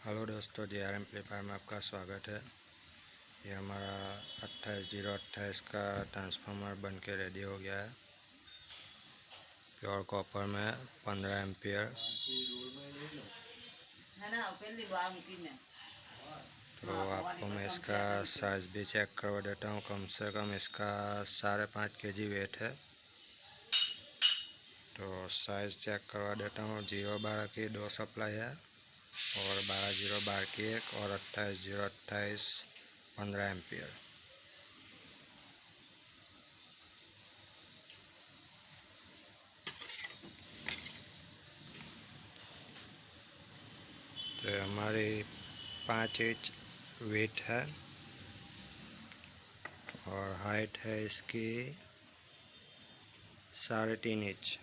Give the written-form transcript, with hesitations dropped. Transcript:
Hello दोस्तों, JR amplifier में आपका स्वागत है। ये हमारा 2808 का ट्रांसफार्मर बन के रेडी हो गया है। प्योर कॉपर में 15 एम्पियर। तो आपको मैं इसका साइज़ भी चेक करवा देता हूँ। कम से कम इसका 5.5 kg वेट है। तो साइज़ चेक करवा देता हूँ। 012 की 2 सप्लाई है और 12012 की एक और 28028 15 एम्पियर। तो हमारी 5 इंच वेट है और हाइट है इसकी 3.5 इंच।